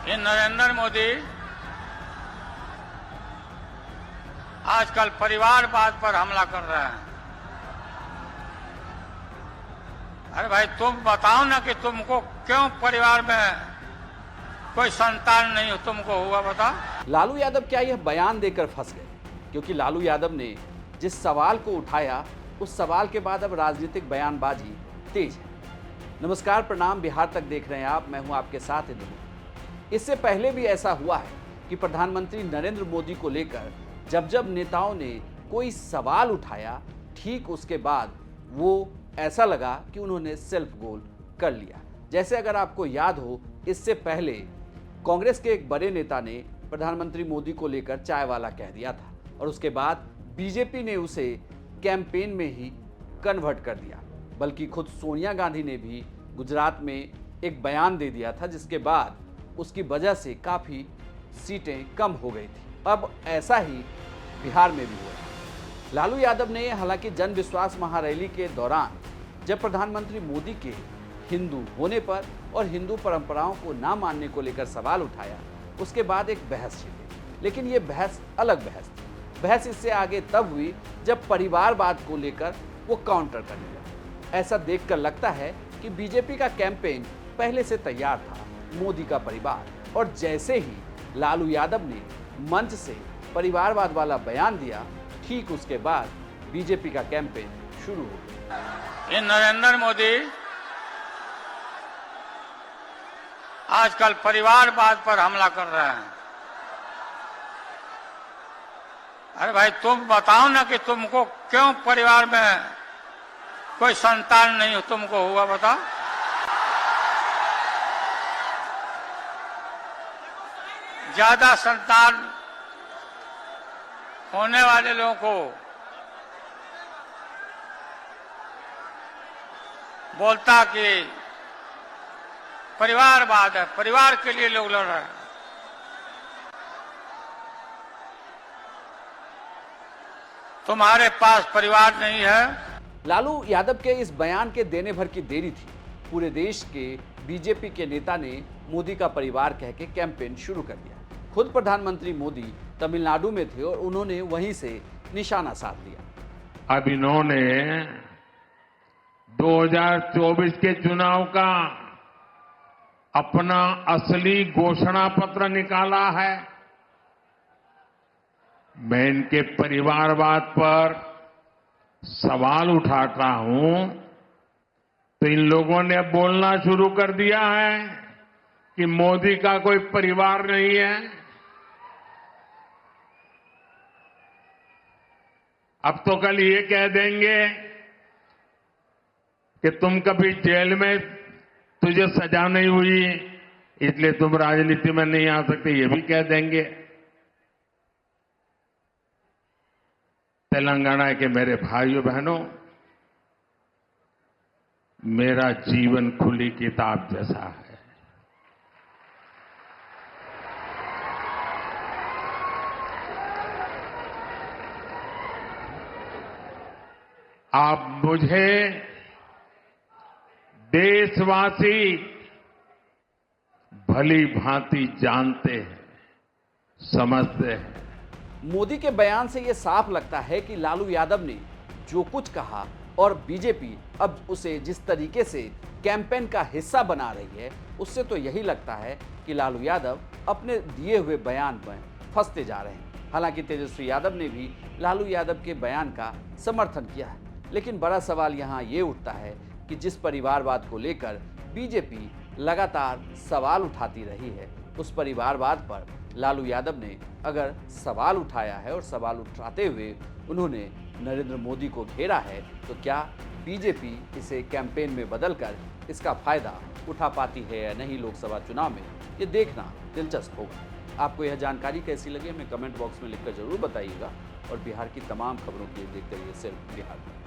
ये नरेंद्र मोदी आजकल परिवारवाद पर हमला कर रहे हैं। अरे भाई तुम बताओ ना कि तुमको क्यों परिवार में कोई संतान नहीं हो, तुमको हुआ बताओ। लालू यादव क्या यह बयान देकर फंस गए? क्योंकि लालू यादव ने जिस सवाल को उठाया उस सवाल के बाद अब राजनीतिक बयानबाजी तेज है। नमस्कार, प्रणाम, बिहार तक देख रहे हैं आप, मैं हूं आपके साथ इंदु। इससे पहले भी ऐसा हुआ है कि प्रधानमंत्री नरेंद्र मोदी को लेकर जब जब नेताओं ने कोई सवाल उठाया, ठीक उसके बाद वो ऐसा लगा कि उन्होंने सेल्फ गोल कर लिया। जैसे अगर आपको याद हो, इससे पहले कांग्रेस के एक बड़े नेता ने प्रधानमंत्री मोदी को लेकर चाय वाला कह दिया था और उसके बाद बीजेपी ने उसे कैंपेन में ही कन्वर्ट कर दिया। बल्कि खुद सोनिया गांधी ने भी गुजरात में एक बयान दे दिया था, जिसके बाद उसकी वजह से काफ़ी सीटें कम हो गई थी। अब ऐसा ही बिहार में भी हुआ। लालू यादव ने हालांकि जन विश्वास महारैली के दौरान जब प्रधानमंत्री मोदी के हिंदू होने पर और हिंदू परंपराओं को ना मानने को लेकर सवाल उठाया, उसके बाद एक बहस छिड़ी। लेकिन ये बहस अलग बहस थी। बहस इससे आगे तब हुई जब परिवारवाद को लेकर वो काउंटर करने लगा। ऐसा देखकर लगता है कि बीजेपी का कैंपेन पहले से तैयार था, मोदी का परिवार, और जैसे ही लालू यादव ने मंच से परिवारवाद वाला बयान दिया, ठीक उसके बाद बीजेपी का कैंपेन शुरू हो गया। ये नरेंद्र मोदी आजकल परिवारवाद पर हमला कर रहे हैं। अरे भाई तुम बताओ ना कि तुमको क्यों परिवार में कोई संतान नहीं हो, तुमको हुआ बताओ। ज्यादा संतान होने वाले लोगों को बोलता कि परिवारवाद है, परिवार के लिए लोग लड़ रहे हैं। तुम्हारे पास परिवार नहीं है। लालू यादव के इस बयान के देने भर की देरी थी। पूरे देश के बीजेपी के नेता ने मोदी का परिवार कह के कैंपेन शुरू कर दिया। खुद प्रधानमंत्री मोदी तमिलनाडु में थे और उन्होंने वहीं से निशाना साध लिया। अब इन्होंने 2024 के चुनाव का अपना असली घोषणा पत्र निकाला है। मैं इनके परिवारवाद पर सवाल उठाता हूं तो इन लोगों ने बोलना शुरू कर दिया है कि मोदी का कोई परिवार नहीं है। अब तो कल ये कह देंगे कि तुम कभी जेल में तुझे सजा नहीं हुई इसलिए तुम राजनीति में नहीं आ सकते, ये भी कह देंगे। तेलंगाना के मेरे भाइयों बहनों, मेरा जीवन खुली किताब जैसा है। आप मुझे देशवासी भली भांति जानते हैं, समझते हैं। मोदी के बयान से यह साफ लगता है कि लालू यादव ने जो कुछ कहा और बीजेपी अब उसे जिस तरीके से कैंपेन का हिस्सा बना रही है, उससे तो यही लगता है कि लालू यादव अपने दिए हुए बयान में फंसते जा रहे हैं। हालांकि तेजस्वी यादव ने भी लालू यादव के बयान का समर्थन किया है। लेकिन बड़ा सवाल यहाँ ये उठता है कि जिस परिवारवाद को लेकर बीजेपी लगातार सवाल उठाती रही है, उस परिवारवाद पर लालू यादव ने अगर सवाल उठाया है और सवाल उठाते हुए उन्होंने नरेंद्र मोदी को घेरा है, तो क्या बीजेपी इसे कैंपेन में बदलकर इसका फायदा उठा पाती है या नहीं लोकसभा चुनाव में, ये देखना दिलचस्प होगा। आपको यह जानकारी कैसी लगी हमें कमेंट बॉक्स में लिखकर जरूर बताइएगा और बिहार की तमाम खबरों के लिए देखते रहिए सिर्फ बिहार में।